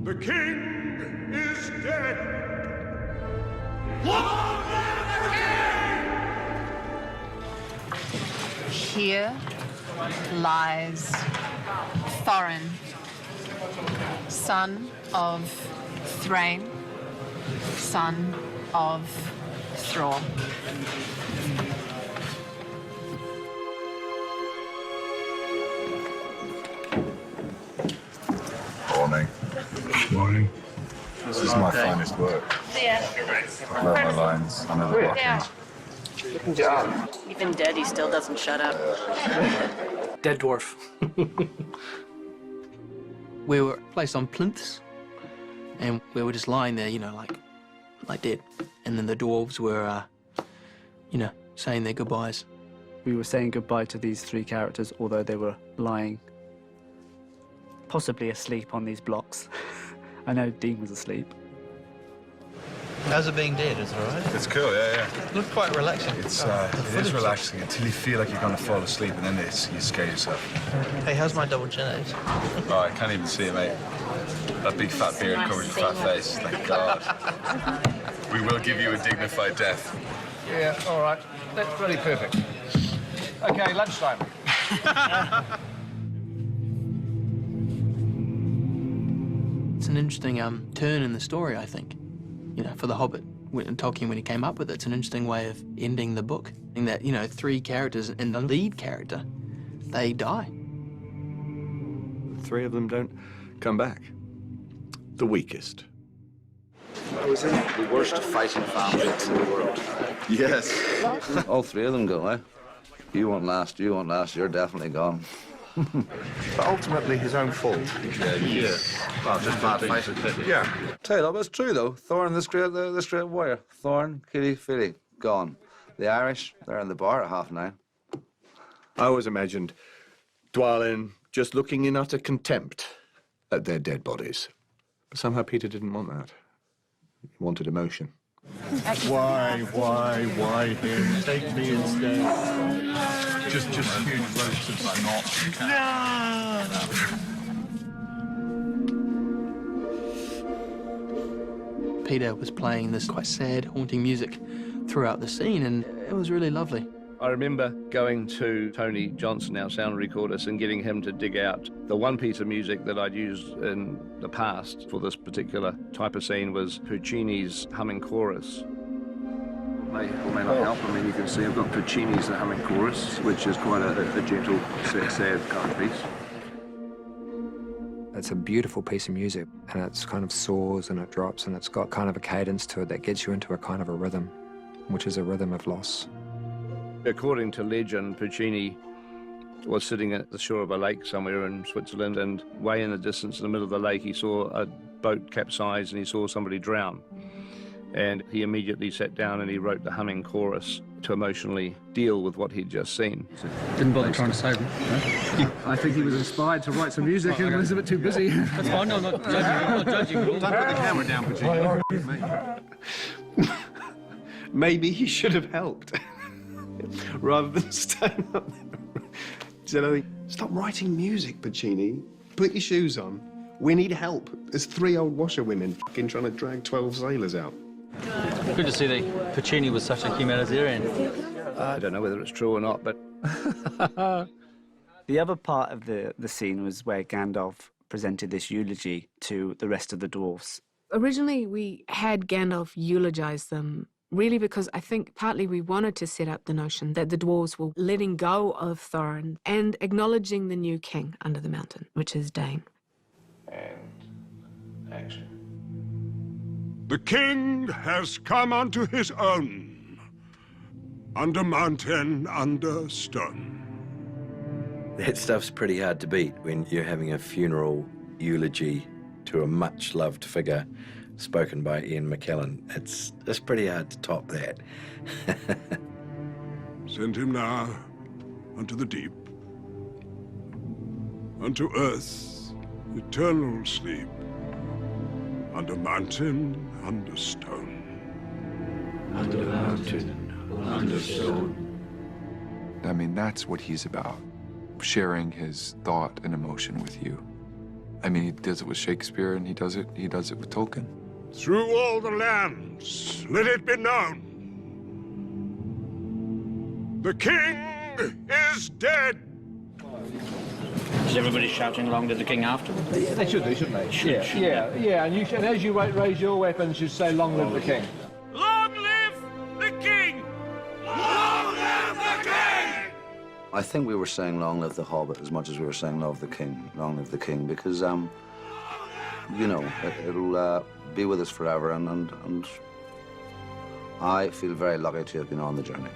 The king is dead! Long live the king! Here lies Thorin, son of Thrain, son of Thrall. Morning. Morning. This is my finest work. Yeah. I love my lines. I know the blockings. Good job. Even dead, he still doesn't shut up. Dead dwarf. We were placed on plinths, and we were just lying there, you know, like dead. And then the dwarves were, you know, saying their goodbyes. We were saying goodbye to these three characters, although they were lying, possibly asleep on these blocks. I know Dean was asleep. How's it being dead? Is it all right? It's cool, yeah. It looked quite relaxing. It is relaxing until you feel like you're going to fall asleep, and then you scare yourself. Hey, how's my double chin age? Oh, I can't even see it, mate. That big fat beard covers your fat face. Thank God. We will give you a dignified death. Yeah, all right. That's really perfect. Okay, lunchtime. It's an interesting turn in the story, I think. You know, for The Hobbit, Tolkien, when he came up with it, it's an interesting way of ending the book. In that, you know, three characters and the lead character, they die. Three of them don't come back. The weakest. I was in the worst fighting family in the world. Yes. All three of them go, eh? You won't last, you're definitely gone. But ultimately his own fault. Yeah. Well, just bad fighting. Yeah. Tell you what, it's true though. Thorin, this great warrior. Thorin, Filiego, gone. The Irish, they're in the bar at 9:30. I always imagined Dwalin just looking in utter contempt at their dead bodies. But somehow Peter didn't want that. He wanted emotion. Why him? Take me instead. Just huge ropes of snot. Peter was playing this quite sad, haunting music throughout the scene, and it was really lovely. I remember going to Tony Johnson, our sound recordist, and getting him to dig out the one piece of music that I'd used in the past for this particular type of scene was Puccini's humming chorus. May or may not help. I mean, you can see I've got Puccini's humming chorus, which is quite a gentle, sad kind of piece. It's a beautiful piece of music, and it's kind of soars and it drops, and it's got kind of a cadence to it that gets you into a kind of a rhythm, which is a rhythm of loss. According to legend, Puccini was sitting at the shore of a lake somewhere in Switzerland, and way in the distance, in the middle of the lake, he saw a boat capsize and he saw somebody drown. And he immediately sat down and he wrote the humming chorus to emotionally deal with what he'd just seen. Didn't bother trying to save him. No? I think he was inspired to write some music and was a bit too busy. That's fine, no, I'm not judging. Don't put the camera down, Puccini. Maybe he should have helped. Rather than staying up there. So I think, stop writing music, Puccini. Put your shoes on. We need help. There's 3 old washerwomen trying to drag 12 sailors out. Good to see that Puccini was such a humanitarian. I don't know whether it's true or not, but... The other part of the scene was where Gandalf presented this eulogy to the rest of the dwarves. Originally, we had Gandalf eulogize them, really because I think partly we wanted to set up the notion that the dwarves were letting go of Thorin and acknowledging the new king under the mountain, which is Dane. And action. The king has come unto his own, under mountain, under stone. That stuff's pretty hard to beat when you're having a funeral eulogy to a much-loved figure spoken by Ian McKellen. It's pretty hard to top that. Send him now unto the deep, unto earth, eternal sleep, under mountain, under stone. Under mountain, under stone. I mean, that's what he's about, sharing his thought and emotion with you. I mean, he does it with Shakespeare, and he does it with Tolkien. Through all the lands, let it be known. The king is dead. Is everybody shouting along to the king afterwards? They should do, shouldn't they? Yeah. And as you raise your weapons, you say, "Long live the king." Long live the king! Long live the king! I think we were saying long live the Hobbit as much as we were saying long live the king, because, you know, it'll be with us forever, and I feel very lucky to have been on the journey.